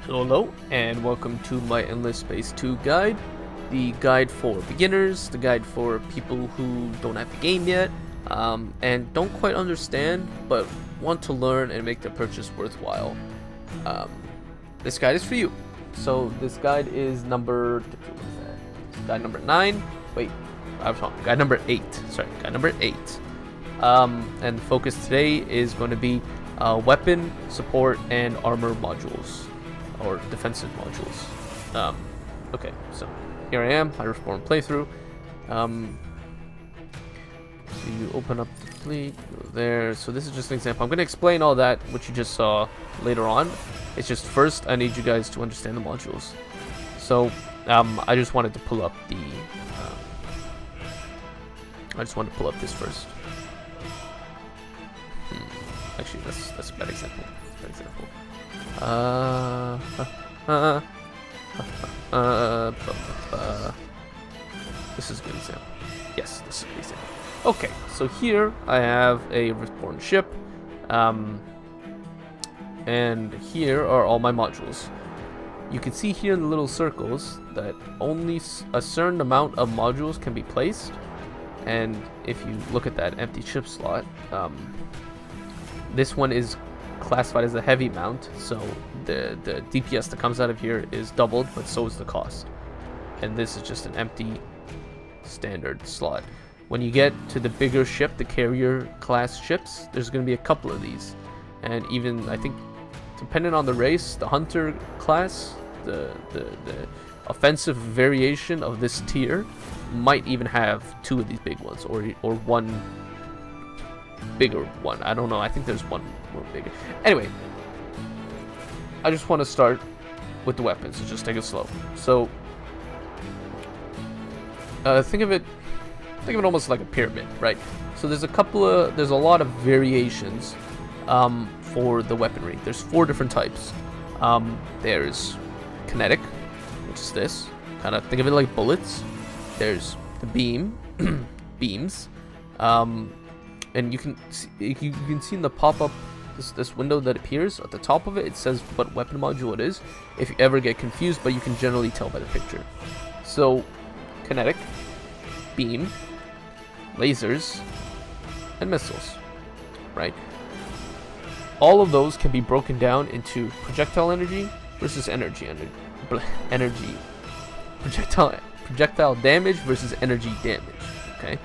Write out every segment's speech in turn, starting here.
Hello, and welcome to my Endless Space 2 guide. The guide for beginners, the guide for people who don't have the game yet, and don't quite understand, but want to learn and make the purchase worthwhile. This guide is for you. So this guide is number... what is that? Guide number 9. Wait, I was wrong. Guide number 8. Sorry, guide number 8. And the focus today is going to be weapon, support, and armor modules. Or defensive modules. Okay, so here I am, my Respawn playthrough. So you open up the fleet, go there. So this is just an example. I'm going to explain all that, what you just saw later on. It's just first, I need you guys to understand the modules. So I just wanted to pull up the... I just wanted to pull up this first. Actually, that's a bad example. This is a good example. Yes, this is a good example. Okay, so here I have a Respawn ship, and here are all my modules. You can see here in the little circles that only a certain amount of modules can be placed, and if you look at that empty ship slot, this one is classified as a heavy mount, so the DPS that comes out of here is doubled, but so is the cost. And this is just an empty standard slot. When you get to the bigger ship, the carrier class ships, there's going to be a couple of these, and even I think depending on the race, the hunter class, the offensive variation of this tier might even have 2 of these big ones, or one bigger one. I don't know. I think there's one more bigger. Anyway, I just want to start with the weapons. So just take it slow. So think of it almost like a pyramid, right? So there's a lot of variations for the weaponry. There's 4 different types. There's kinetic, which is this. Kind of think of it like bullets. There's the beams. And you can see in the pop-up this window that appears at the top of it. It says what weapon module it is. If you ever get confused, but you can generally tell by the picture. So, kinetic, beam, lasers, and missiles. Right. All of those can be broken down into projectile energy versus projectile damage versus energy damage. Okay.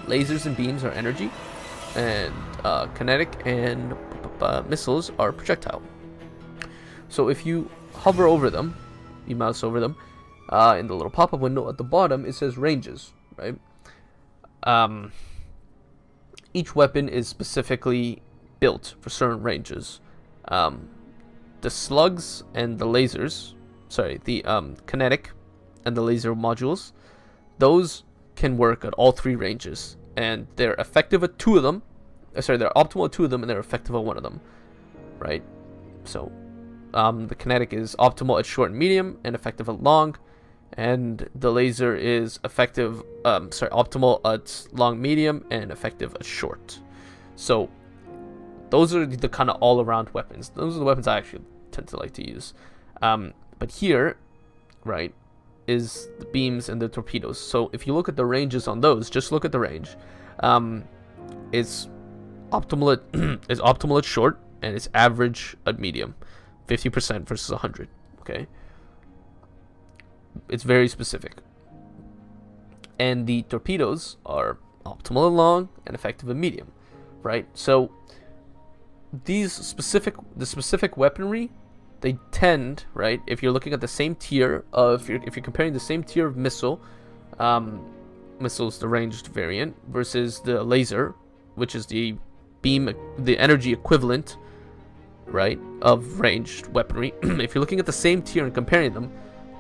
Lasers and beams are energy, and kinetic and missiles are projectile. So if you hover over them, you mouse over them, in the little pop-up window at the bottom, it says ranges, right? Each weapon is specifically built for certain ranges. The slugs and the lasers, the kinetic and the laser modules, those can work at all 3 ranges, and they're effective at 2 of them. They're optimal at 2 of them, and they're effective at 1 of them, right? So, the kinetic is optimal at short and medium, and effective at long, and the laser is optimal at long, medium, and effective at short. So, those are the kind of all-around weapons. Those are the weapons I actually tend to like to use. But here, right, is the beams and the torpedoes. So if you look at the ranges on those, just look at the range. It's optimal at short, and it's average at medium, 50% versus 100. Okay, it's very specific. And the torpedoes are optimal at long and effective at medium, right? So the specific weaponry, they tend, right, if you're looking at the same tier of, if you're comparing the same tier of missile's the ranged variant, versus the laser, which is the beam, the energy equivalent, right, of ranged weaponry. If you're looking at the same tier and comparing them,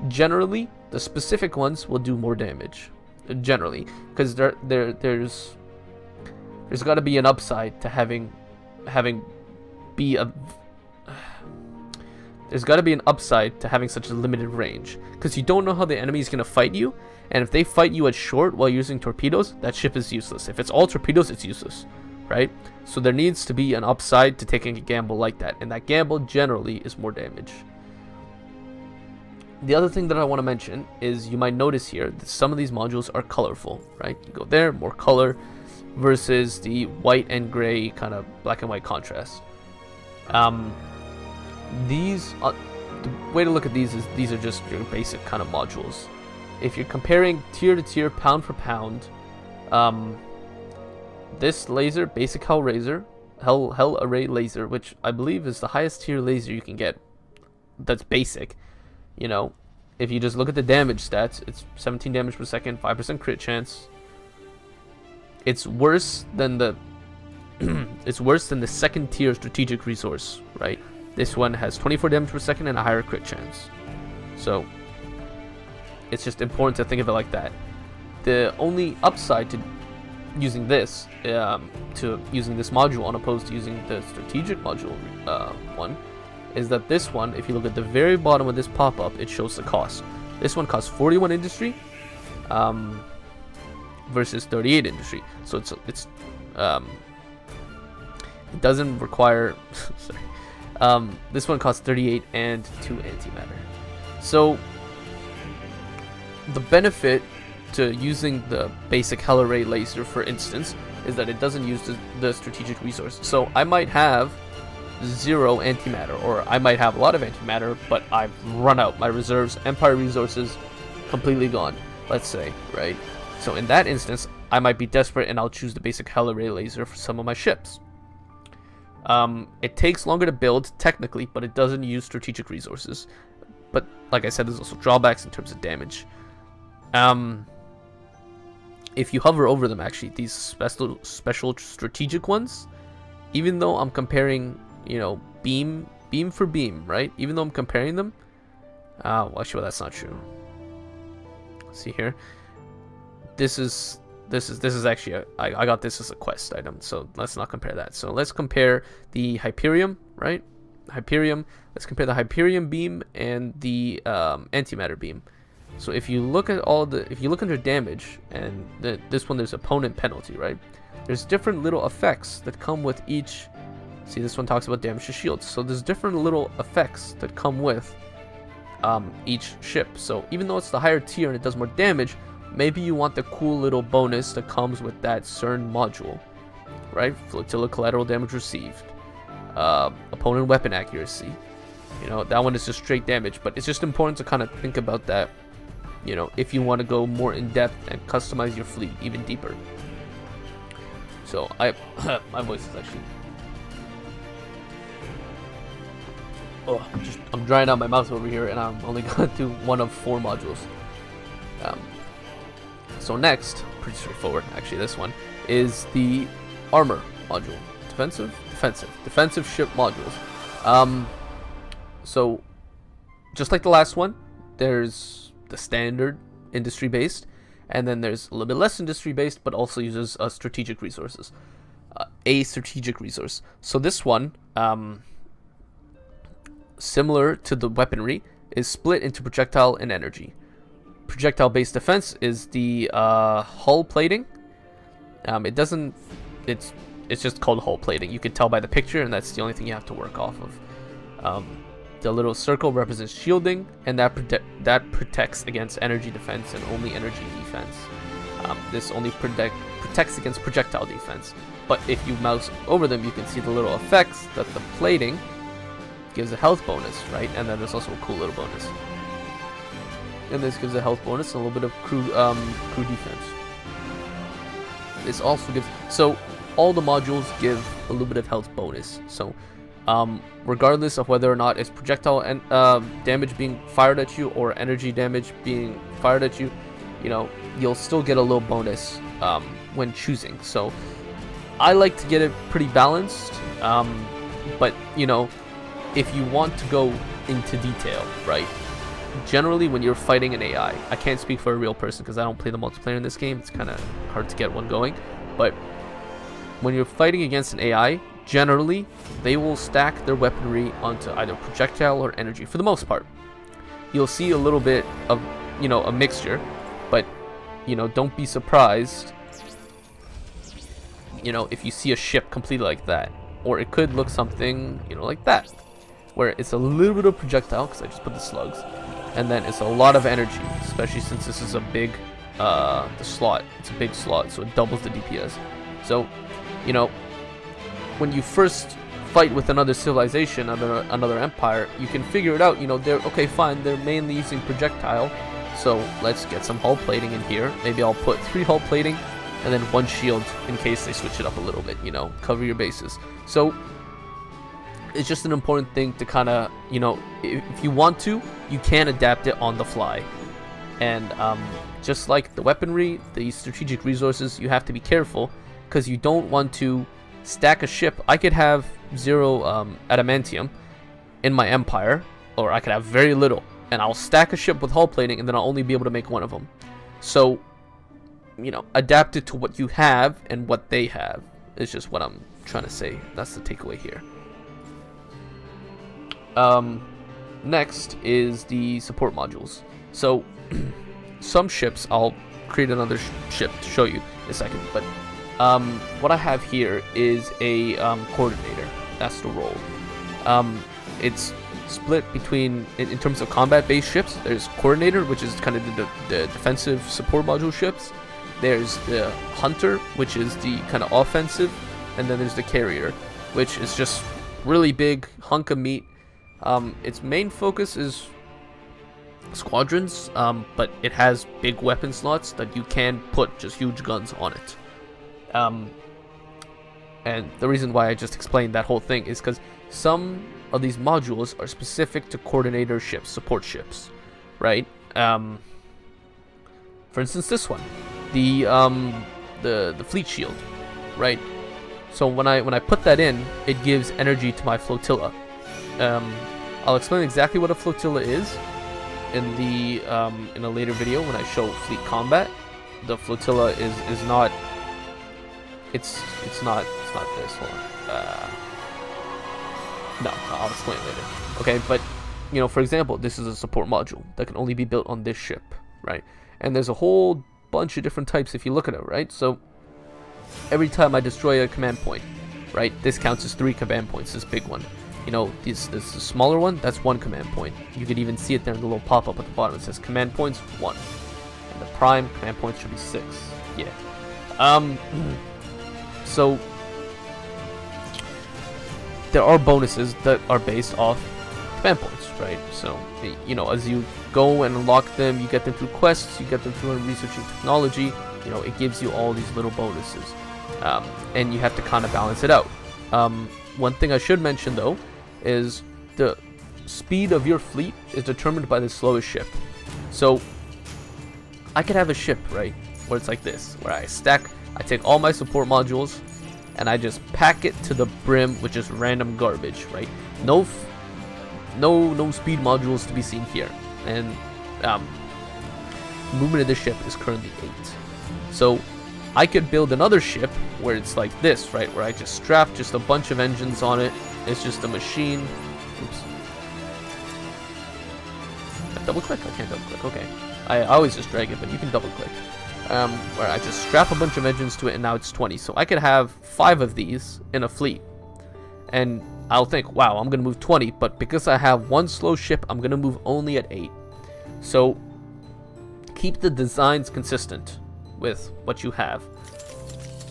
generally the specific ones will do more damage, generally, because there's got to be an upside to having such a limited range, because you don't know how the enemy is going to fight you, and if they fight you at short while using torpedoes, that ship is useless. If it's all torpedoes, it's useless, right? So there needs to be an upside to taking a gamble like that, and that gamble generally is more damage. The other thing that I want to mention is you might notice here that some of these modules are colorful, right? You go there, more color, versus the white and gray kind of black and white contrast. These the way to look at these is these are just your basic kind of modules. If you're comparing tier to tier, pound for pound, this laser, basic hell array laser, which I believe is the highest tier laser you can get, that's basic. You know, if you just look at the damage stats, it's 17 damage per second, 5% crit chance. It's worse than the it's worse than the second tier strategic resource, right? This one has 24 damage per second and a higher crit chance. So it's just important to think of it like that. The only upside to using this module, on opposed to using the strategic module one, is that this one, if you look at the very bottom of this pop-up, it shows the cost. This one costs 41 industry versus 38 industry. So it doesn't require sorry. This one costs 38 and 2 antimatter. So the benefit to using the basic hell array laser, for instance, is that it doesn't use the strategic resource. So I might have 0 antimatter, or I might have a lot of antimatter, but I've run out my reserves, empire resources completely gone, let's say, right? So in that instance, I might be desperate and I'll choose the basic hell array laser for some of my ships. It takes longer to build technically, but it doesn't use strategic resources. But like I said, there's also drawbacks in terms of damage. If you hover over them, actually, these special strategic ones, even though I'm comparing, you know, beam for beam, right? Even though I'm comparing them, well, actually, that's not true. Let's see here. This is actually I got this as a quest item, so let's not compare that. So let's compare the Hyperium, right? Hyperium. Let's compare the Hyperium beam and the antimatter beam. So if you look at if you look under damage, and this one, there's opponent penalty, right? There's different little effects that come with each. See, this one talks about damage to shields. So there's different little effects that come with each ship. So even though it's the higher tier and it does more damage, maybe you want the cool little bonus that comes with that CERN module, right? Flotilla collateral damage received, opponent weapon accuracy. You know, that one is just straight damage, but it's just important to kind of think about that, you know, if you want to go more in depth and customize your fleet even deeper. So my voice is actually, I'm drying out my mouth over here, and I'm only going to do one of 4 modules. So next, pretty straightforward actually, this one is the armor module. Defensive ship modules. So just like the last one, there's the standard industry based, and then there's a little bit less industry based, but also uses strategic resources. A strategic resource. So this one, similar to the weaponry, is split into projectile and energy. Projectile based defense is the hull plating. It's just called hull plating. You can tell by the picture, and that's the only thing you have to work off of. The little circle represents shielding, and that protects against energy defense and only energy defense. This only protects against projectile defense. But if you mouse over them, you can see the little effects that the plating gives a health bonus, right? And then there's also a cool little bonus. And this gives a health bonus and a little bit of crew defense. This also gives, so all the modules give a little bit of health bonus. So regardless of whether or not it's projectile and damage being fired at you or energy damage being fired at you, you know, you'll still get a little bonus when choosing. So I like to get it pretty balanced, but you know, if you want to go into detail, right? Generally, when you're fighting an AI, I can't speak for a real person because I don't play the multiplayer in this game. It's kind of hard to get one going. But when you're fighting against an AI, generally, they will stack their weaponry onto either projectile or energy for the most part. You'll see a little bit of, you know, a mixture, but, you know, don't be surprised you know, if you see a ship completely like that, or it could look something, you know, like that, where it's a little bit of projectile because I just put the slugs, and then it's a lot of energy, especially since this is a big the slot. It's a big slot, so it doubles the DPS. So, you know, when you first fight with another civilization, another empire, you can figure it out. You know, they're okay, fine. They're mainly using projectile, so let's get some hull plating in here. Maybe I'll put 3 hull plating and then 1 shield in case they switch it up a little bit. You know, cover your bases. So it's just an important thing to kind of, you know, if you want to, you can adapt it on the fly. And just like the weaponry, the strategic resources, you have to be careful because you don't want to stack a ship. I could have 0 adamantium in my empire, or I could have very little, and I'll stack a ship with hull plating, and then I'll only be able to make 1 of them. So, you know, adapt it to what you have and what they have. It's just what I'm trying to say. That's the takeaway here. Next is the support modules. So some ships, I'll create another ship to show you in a second, but what I have here is a coordinator. That's the role. It's split between, in terms of combat-based ships, there's coordinator, which is kind of the defensive support module ships. There's the hunter, which is the kind of offensive, and then there's the carrier, which is just really big hunk of meat. Its main focus is squadrons, but it has big weapon slots that you can put just huge guns on it. And the reason why I just explained that whole thing is because some of these modules are specific to coordinator ships, support ships, right? For instance, this one, the fleet shield, right? So when I put that in, it gives energy to my flotilla. I'll explain exactly what a flotilla is in a later video when I show fleet combat. The flotilla is not. It's not this. Hold on. No, I'll explain later. Okay, but you know, for example, this is a support module that can only be built on this ship, right? And there's a whole bunch of different types if you look at it, right? So every time I destroy a command point, right, this counts as 3 command points. This big one. You know, this smaller one, that's 1 command point. You could even see it there in the little pop-up at the bottom. It says command points 1, and the prime command points should be 6. Yeah. So there are bonuses that are based off command points, right? So, you know, as you go and unlock them, you get them through quests, you get them through researching technology. You know, it gives you all these little bonuses, and you have to kind of balance it out. One thing I should mention though is the speed of your fleet is determined by the slowest ship. So I could have a ship, right, where it's like this, where I take all my support modules and I just pack it to the brim with just random garbage, right? No speed modules to be seen here, and movement of this ship is currently 8. So I could build another ship where it's like this, right, where I just strap just a bunch of engines on it. It's just a machine. Oops. Double click? I can't double click. Okay. I always just drag it, but you can double click. Where I just strap a bunch of engines to it, and now it's 20. So I could have 5 of these in a fleet, and I'll think, wow, I'm gonna move 20, but because I have 1 slow ship, I'm gonna move only at 8. So keep the designs consistent with what you have.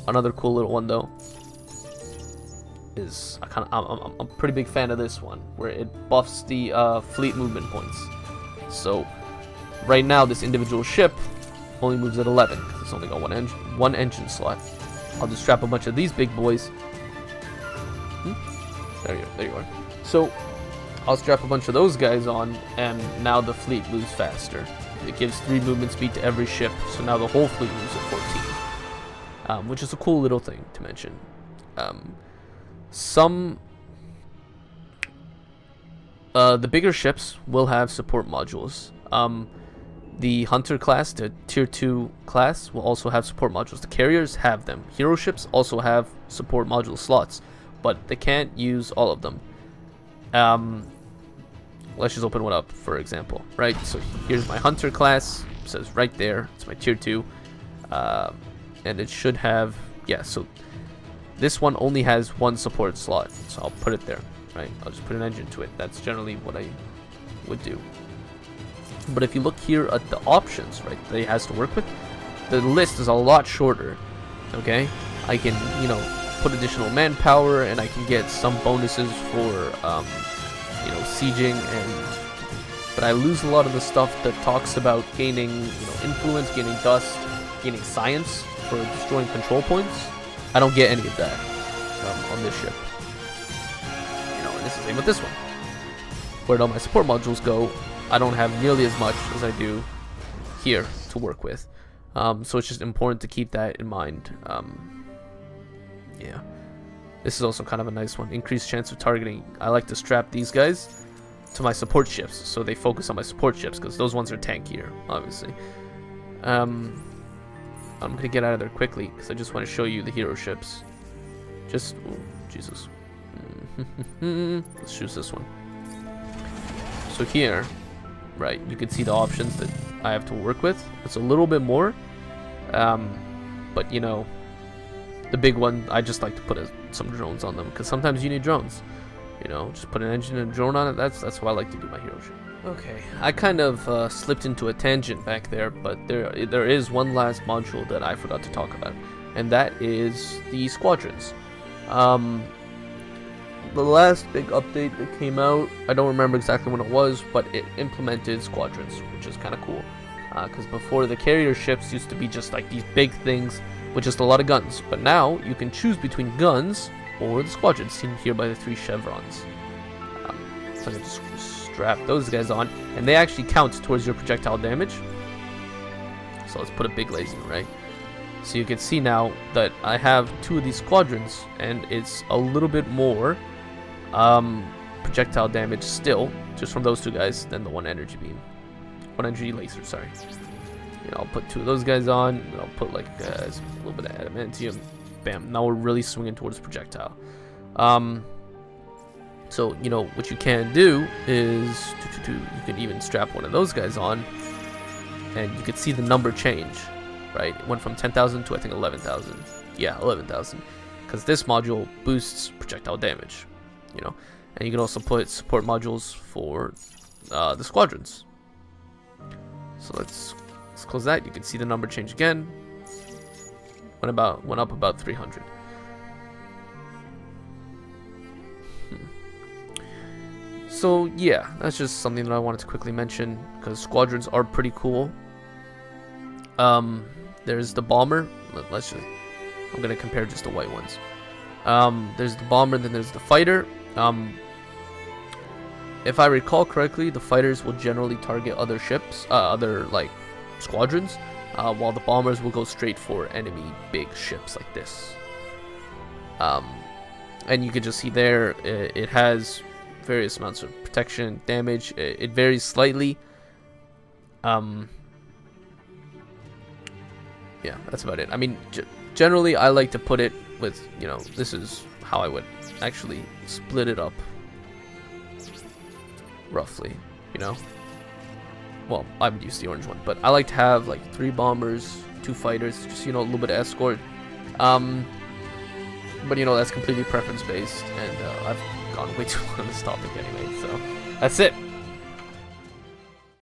Another cool little one though is I'm a pretty big fan of this one, where it buffs the fleet movement points. So right now this individual ship only moves at 11 because it's only got one engine slot. I'll just strap a bunch of these big boys. There you are. So I'll strap a bunch of those guys on, and now the fleet moves faster. It gives 3 movement speed to every ship, so now the whole fleet moves at 14, which is a cool little thing to mention. The bigger ships will have support modules. The Hunter class, the Tier 2 class, will also have support modules. The carriers have them. Hero ships also have support module slots, but they can't use all of them. Let's just open one up, for example, right? So here's my Hunter class. It says right there, it's my Tier 2. And it should have, yeah, so This one only has one support slot, so I'll put it there, right? I'll just put an engine to it. That's generally what I would do. But if you look here at the options, right, that it has to work with, the list is a lot shorter, okay? I can, you know, put additional manpower, and I can get some bonuses for, you know, sieging, but I lose a lot of the stuff that talks about gaining, you know, influence, gaining dust, gaining science for destroying control points. I don't get any of that on this ship. You know, and it's the same with this one. Where all my support modules go, I don't have nearly as much as I do here to work with. So it's just important to keep that in mind. Yeah. This is also kind of a nice one. Increased chance of targeting. I like to strap these guys to my support ships, so they focus on my support ships, because those ones are tankier, obviously. I'm going to get out of there quickly, because I just want to show you the hero ships. Just... oh, Jesus. Let's choose this one. So here, right, you can see the options that I have to work with. It's a little bit more, but you know, the big one, I just like to put some drones on them, because sometimes you need drones. You know, just put an engine and a drone on it. That's why I like to do my hero ship. Okay, I kind of slipped into a tangent back there, but there is one last module that I forgot to talk about, and that is the squadrons. The last big update that came out, I don't remember exactly when it was, but it implemented squadrons, which is kind of cool. Because before, the carrier ships used to be just like these big things with just a lot of guns, but now you can choose between guns or the squadrons, seen here by the 3 chevrons. So I just strap those guys on, and they actually count towards your projectile damage. So let's put a big laser, right? So you can see now that I have 2 of these squadrons, and it's a little bit more projectile damage still, just from those 2 guys, than the 1 energy beam. 1 energy laser, sorry. You know, I'll put 2 of those guys on, and I'll put like a little bit of adamantium. Bam, now we're really swinging towards projectile. So, you know, what you can do is, you can even strap 1 of those guys on, and you can see the number change, right? It went from 10,000 to, I think, 11,000. Yeah, 11,000. Because this module boosts projectile damage, you know. And you can also put support modules for the squadrons. So let's close that. You can see the number change again. Went up about 300. So yeah, that's just something that I wanted to quickly mention, because squadrons are pretty cool. There's the bomber. I'm gonna compare just the white ones. There's the bomber, then there's the fighter. If I recall correctly, the fighters will generally target other ships, other like squadrons, while the bombers will go straight for enemy big ships like this. And you can just see there, it has various amounts of protection, damage. It varies slightly. Yeah, that's about it. I mean, generally, I like to put it with, you know, this is how I would actually split it up, roughly, you know. Well, I would use the orange one, but I like to have like 3 bombers, 2 fighters, just, you know, a little bit of escort. But you know, that's completely preference based, and I've gone way too long on this topic anyway, so that's it.